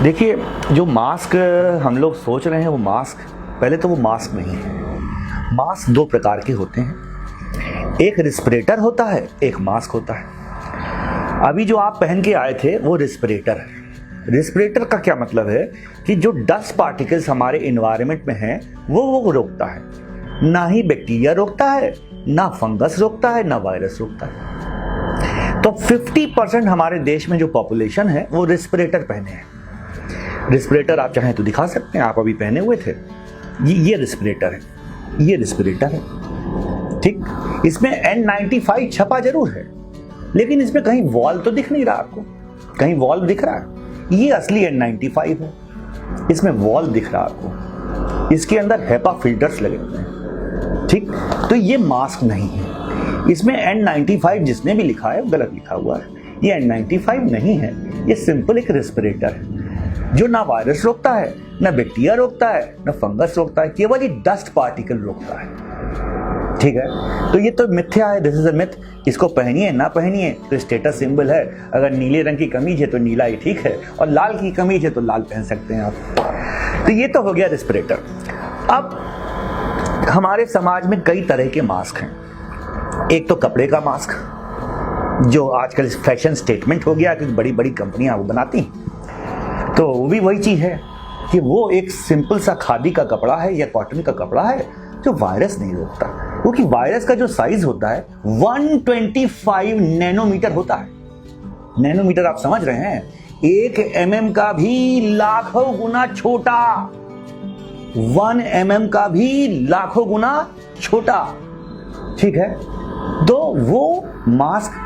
देखिए, जो मास्क हम लोग सोच रहे हैं वो मास्क, पहले तो वो मास्क नहीं है। मास्क दो प्रकार के होते हैं, एक रिस्पिरेटर होता है, एक मास्क होता है। अभी जो आप पहन के आए थे वो रिस्पिरेटर है। रिस्पिरेटर का क्या मतलब है कि जो डस्ट पार्टिकल्स हमारे एनवायरनमेंट में हैं वो रोकता है, ना ही बैक्टीरिया रोकता है, ना फंगस रोकता है, ना वायरस रोकता है। तो 50% हमारे देश में जो पॉपुलेशन है वो रिस्पिरेटर पहने हैं। रिस्पिरेटर आप चाहें तो दिखा सकते हैं, आप अभी पहने हुए थे, ये रिस्पिरेटर है, ये रिस्पिरेटर है, ठीक। इसमें N95 छपा जरूर है, लेकिन इसमें कहीं वॉल्व तो दिख नहीं रहा आपको, कहीं वॉल्व दिख रहा है? ये असली N95 है, इसमें वॉल्व दिख रहा है आपको, इसके अंदर हेपा फिल्टर्स लगे हुए हैं, ठीक। तो ये मास्क नहीं है, इसमें N95 जिसने भी लिखा है गलत लिखा हुआ है। ये N95 नहीं है, ये सिंपल एक रिस्पिरेटर है जो ना वायरस रोकता है, ना बैक्टीरिया रोकता है, ना फंगस रोकता है, केवल ये डस्ट पार्टिकल रोकता है, ठीक है। तो ये तो मिथ्या है, दिस इज अ मिथ। इसको पहनिए ना पहनिए तो स्टेटस सिंबल है। अगर नीले रंग की कमीज है तो नीला ही ठीक है, और लाल की कमीज है तो लाल पहन सकते हैं आप। तो ये तो हो गया रिस्पिरेटर। अब हमारे समाज में कई तरह के मास्क हैं। एक तो कपड़े का मास्क, जो आजकल फैशन स्टेटमेंट हो गया, क्योंकि बड़ी बड़ी कंपनियां वो बनाती हैं। तो वो भी वही चीज है कि वो एक सिंपल सा खादी का कपड़ा है या कॉटन का कपड़ा है जो वायरस नहीं रोकता, क्योंकि वायरस का जो साइज होता है 125 नैनोमीटर होता है। नैनोमीटर आप समझ रहे हैं, 1 mm का भी लाखों गुना छोटा, 1 mm का भी लाखों गुना छोटा, ठीक है। तो वो मास्क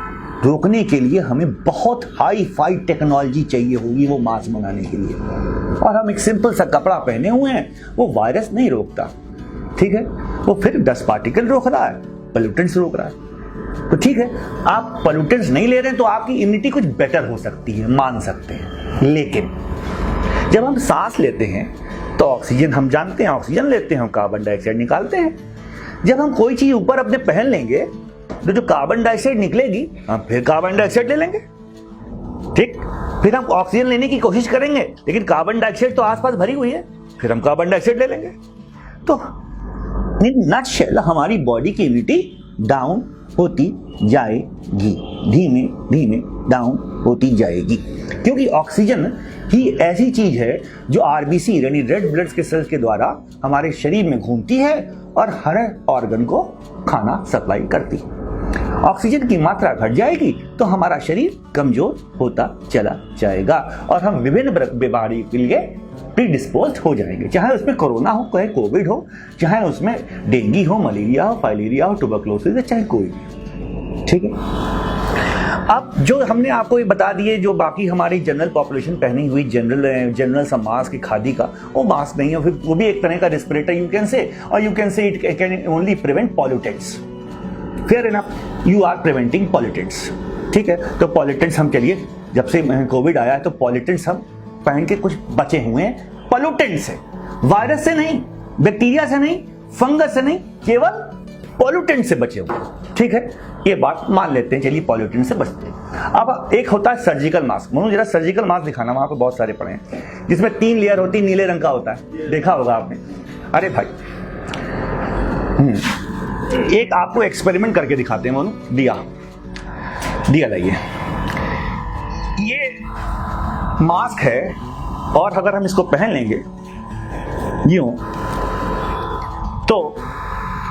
रोकने के लिए हमें बहुत हाई फाई टेक्नोलॉजी चाहिए होगी वो मास्क बनाने के लिए, और हम एक सिंपल सा कपड़ा पहने हुए हैं, वो वायरस नहीं रोकता, ठीक है। वो फिर डस्ट पार्टिकल रोक रहा है, पोल्यूटेंट्स रोक रहा है। तो ठीक है, आप पोल्यूटेंट्स नहीं ले रहे हैं तो आपकी इम्यूनिटी कुछ बेटर हो सकती है, मान सकते हैं। लेकिन जब हम सांस लेते हैं तो ऑक्सीजन, हम जानते हैं ऑक्सीजन लेते हैं, हम कार्बन डाइऑक्साइड निकालते हैं। जब हम कोई चीज ऊपर अपने पहन लेंगे तो जो कार्बन डाइऑक्साइड निकलेगी हम फिर कार्बन डाइऑक्साइड ले लेंगे, ठीक। फिर हम ऑक्सीजन लेने की कोशिश करेंगे, लेकिन कार्बन डाइऑक्साइड तो आसपास भरी हुई है, फिर हम कार्बन डाइऑक्साइड ले लेंगे। तो इन नटशेल हमारी बॉडी की इम्यूनिटी डाउन होती जाएगी, धीमे धीमे डाउन होती जाएगी, क्योंकि ऑक्सीजन ही ऐसी चीज है जो आरबीसी यानी रेड ब्लड के सेल्स के द्वारा हमारे शरीर में घूमती है और हर ऑर्गन को खाना सप्लाई करती है। ऑक्सीजन की मात्रा घट जाएगी तो हमारा शरीर कमजोर होता चला जाएगा और हम विभिन्न बीमारी के लिए प्रीडिस्पोज्ड हो जाएंगे, चाहे उसमें कोरोना हो, चाहे कोविड हो, चाहे उसमें डेंगू हो, मलेरिया हो, फाइलेरिया हो, ट्यूबरकुलोसिस हो, चाहे कोई भी, ठीक है। अब जो हमने आपको ये बता दिए, जो बाकी हमारी जनरल पॉपुलेशन पहनी हुई जनरल सा मास्क खादी का, वो मास्क नहीं है, फिर वो भी एक तरह का रेस्पिरेटर यू कैन से, और you can say it can only prevent pollutants. Fair enough, you are preventing pollutants, ठीक है। तो पॉल्यूटेंट्स हम, चलिए जब से कोविड आया है तो पॉल्यूटेंट्स हम पहन के कुछ बचे हुए हैं, पॉल्यूटेंट से, वायरस से नहीं, बैक्टीरिया से नहीं, फंगस से नहीं, केवल पॉल्यूटेंट से बचे हुए, ठीक है। ये बात मान लेते हैं, चलिए पॉल्यूटेंट से बचते हैं। अब एक होता है सर्जिकल मास्क। मनु जरा सर्जिकल मास्क दिखाना, वहां पे बहुत सारे पड़े हैं, जिसमें 3 लेयर होती है, नीले रंग का होता है, देखा होगा आपने। अरे भाई, एक आपको एक्सपेरिमेंट करके दिखाते हैं मनु। दिया लाइए, ये मास्क है, और अगर हम इसको पहन लेंगे यूं तो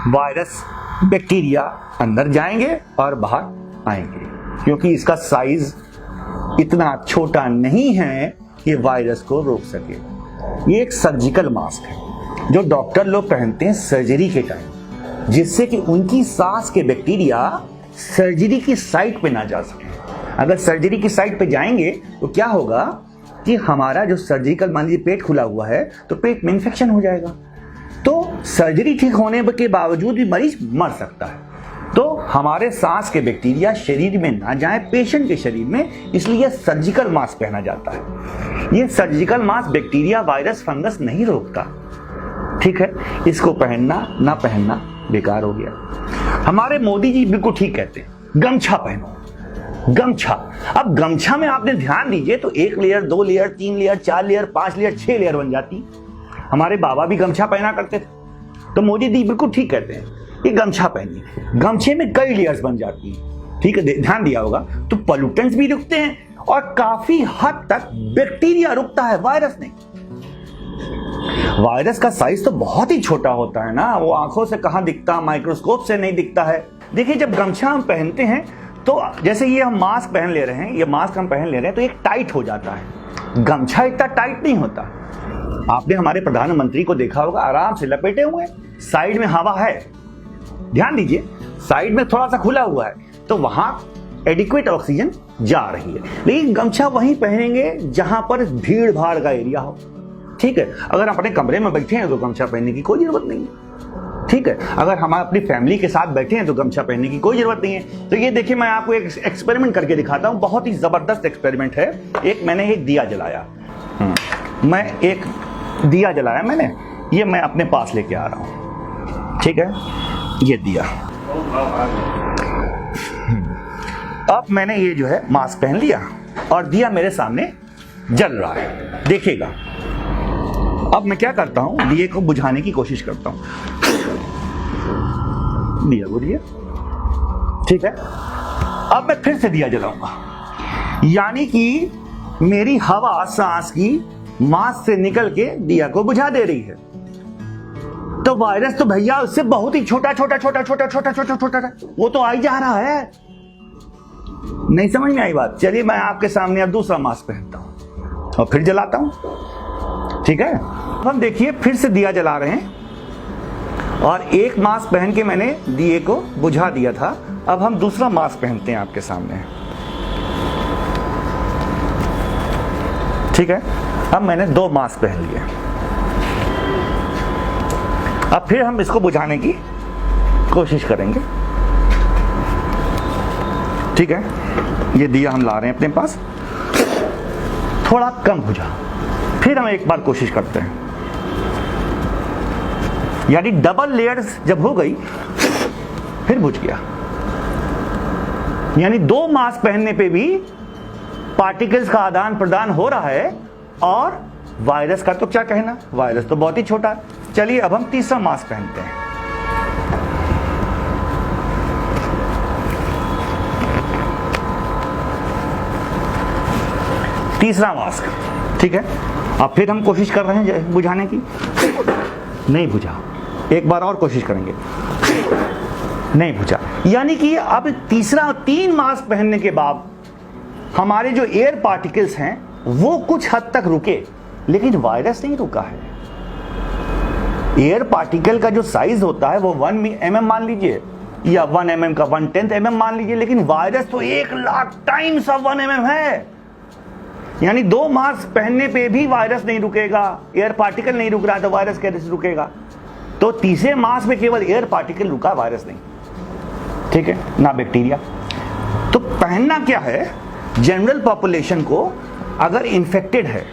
वायरस, बैक्टीरिया अंदर जाएंगे और बाहर आएंगे, क्योंकि इसका साइज इतना छोटा नहीं है कि वायरस को रोक सके। ये एक सर्जिकल मास्क है जो डॉक्टर लोग पहनते हैं सर्जरी के टाइम, जिससे कि उनकी सांस के बैक्टीरिया सर्जरी की साइट पे ना जा सके। अगर सर्जरी की साइट पे जाएंगे तो क्या होगा कि हमारा जो सर्जिकल, मान लीजिए पेट खुला हुआ है तो पेट में इंफेक्शन हो जाएगा, तो सर्जरी ठीक होने के बावजूद भी मरीज मर सकता है। तो हमारे सांस के बैक्टीरिया शरीर में ना जाए पेशेंट के शरीर में, इसलिए सर्जिकल मास्क पहना जाता है। ये surgical mask bacteria, virus, fungus नहीं रोकता, ठीक है। इसको पहनना ना पहनना बेकार हो गया। हमारे मोदी जी बिल्कुल ठीक कहते हैं, गमछा पहनो। गमछा। अब गमछा में आपने ध्यान दीजिए तो 1 layer, 2 layer, 3 layer, 4 layer, 5 layer, 6 layer बन जाती। हमारे बाबा भी गमछा पहना करते थे, तो मोदी जी बिल्कुल ठीक कहते हैं कि गमछा पहनिए। गमछे में कई लेयर्स बन जाती हैं, ठीक है, ध्यान दिया होगा। तो पोल्यूटेंट्स भी रुकते हैं और काफी हद तक बैक्टीरिया रुकता है, वायरस नहीं। वायरस का साइज तो बहुत ही छोटा होता है ना, वो आंखों से कहां दिखता, माइक्रोस्कोप से नहीं दिखता है। देखिए जब गमछा हम पहनते हैं तो जैसे ये हम मास्क पहन ले रहे हैं, ये मास्क हम पहन ले रहे हैं तो एक टाइट हो जाता है। गमछा इतना टाइट नहीं होता। आपने हमारे प्रधानमंत्री को देखा होगा, आराम से लपेटे हुए, साइड में हवा है, ध्यान दीजिए, साइड में थोड़ा सा खुला हुआ है, तो वहां एडिक्वेट ऑक्सीजन जा रही है। लेकिन गमछा वहीं पहनेंगे जहां पर भीड़ भाड़ का एरिया हो, ठीक है। अगर अपने कमरे में बैठे हैं तो गमछा पहनने की कोई जरूरत नहीं है, ठीक है। अगर हम अपनी फैमिली के साथ बैठे हैं तो गमछा पहनने की कोई जरूरत नहीं है। तो ये देखिए, मैं आपको एक एक्सपेरिमेंट करके दिखाता हूं, बहुत ही जबरदस्त एक्सपेरिमेंट है। मैंने एक दिया जलाया, मैंने ये मैं अपने पास लेके आ रहा हूं, ठीक है। ये दिया, अब मैंने ये जो है मास्क पहन लिया और दिया मेरे सामने जल रहा है, देखिएगा। अब मैं क्या करता हूं, दिए को बुझाने की कोशिश करता हूं। दिया बुझ गया, ठीक है। अब मैं फिर से दिया जलाऊंगा, यानी कि मेरी हवा सांस की मास्क से निकल के दिया को बुझा दे रही है। तो वायरस तो भैया उससे बहुत ही छोटा वो तो आ ही जा रहा है। नहीं समझ में आई बात? चलिए मैं आपके सामने अब दूसरा मास्क पहनता हूं और फिर जलाता हूं, ठीक है। हम देखिए फिर से दिया जला रहे हैं और एक मास्क पहन के मैंने दिए को बुझा दिया था। अब हम दूसरा मास्क पहनते हैं आपके सामने, ठीक है। अब मैंने 2 मास्क पहन लिए। अब फिर हम इसको बुझाने की कोशिश करेंगे, ठीक है। ये दिया हम ला रहे हैं अपने पास, थोड़ा कम बुझा, फिर हम एक बार कोशिश करते हैं, यानी डबल लेयर्स जब हो गई फिर बुझ गया। यानी 2 मास्क पहनने पे भी पार्टिकल्स का आदान प्रदान हो रहा है। और वायरस का तो क्या कहना, वायरस तो बहुत ही छोटा है। चलिए अब हम तीसरा मास्क पहनते हैं। तीसरा मास्क, ठीक है। अब फिर हम कोशिश कर रहे हैं बुझाने की, नहीं बुझा। एक बार और कोशिश करेंगे, नहीं बुझा। यानी कि अब 3 मास्क पहनने के बाद हमारे जो एयर पार्टिकल्स हैं वो कुछ हद तक रुके, लेकिन वायरस नहीं रुका है। एयर पार्टिकल का जो साइज होता है वो 1 mm मान लीजिए, या 1 mm का 1/10 mm मान लीजिए, लेकिन वायरस तो 1,00,000 टाइम्स ऑफ 1 mm है। यानी 2 मास्क पहनने पे भी वायरस नहीं रुकेगा, एयर पार्टिकल नहीं रुक रहा तो वायरस कैसे रुकेगा? तो तीसरे मास्क में केवल एयर पार्टिकल रुका, वायरस नहीं, ठीक है, ना बैक्टीरिया। तो पहनना क्या है, जनरल पॉपुलेशन को अगर इन्फेक्टेड है,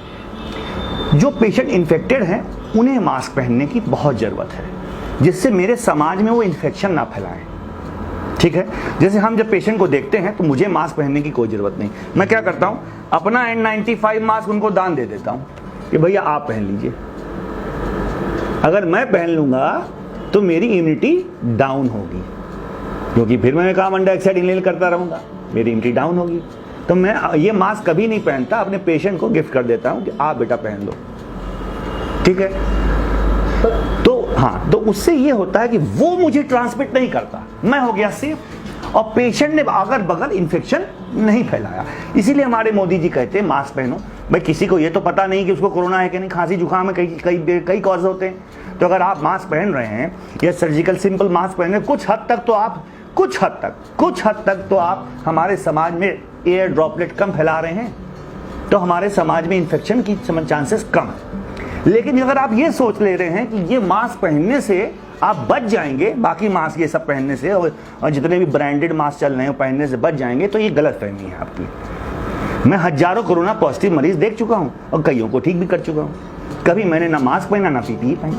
जो पेशेंट इन्फेक्टेड हैं उन्हें मास्क पहनने की बहुत जरूरत है, जिससे मेरे समाज में वो इन्फेक्शन ना फैलाएं, ठीक है। जैसे हम जब पेशेंट को देखते हैं तो मुझे मास्क पहनने की कोई जरूरत नहीं, मैं क्या करता हूं, अपना N95 मास्क उनको दान दे देता हूं कि भैया आप पहन लीजिए। अगर मैं पहन लूंगा तो मेरी इम्यूनिटी डाउन होगी, क्योंकि फिर मैं कार्बन डाइऑक्साइड इनहेल करता रहूंगा, मेरी इम्यूनिटी डाउन होगी। तो मैं ये मास्क कभी नहीं पहनता, अपने पेशेंट को गिफ्ट कर देता हूं कि आप बेटा पहन लो, ठीक है। तो हाँ, तो उससे ये होता है कि वो मुझे ट्रांसमिट नहीं करता, मैं हो गया सेफ, और पेशेंट ने अगल बगल इन्फेक्शन नहीं फैलाया। इसीलिए हमारे मोदी जी कहते हैं मास्क पहनो। भाई किसी को ये तो पता नहीं कि उसको कोरोना है कि नहीं, खांसी जुकाम है, कई कॉज होते हैं। तो अगर आप मास्क पहन रहे हैं या सर्जिकल सिंपल मास्क पहन रहे हैं, कुछ हद तक तो आप हमारे समाज में एयर ड्रॉपलेट कम फैला रहे हैं, तो हमारे समाज में इन्फेक्शन की चांसेस कम है। लेकिन अगर आप ये सोच ले रहे हैं कि ये मास्क पहनने से आप बच जाएंगे, बाकी मास्क ये सब पहनने से और जितने भी ब्रांडेड मास्क चल रहे हैं पहनने से बच जाएंगे, तो ये गलत फहमी है आपकी। मैं हजारों कोरोना पॉजिटिव मरीज देख चुका हूं और कईयों को ठीक भी कर चुका हूं। कभी मैंने ना मास्क पहना ना PPE पहनी।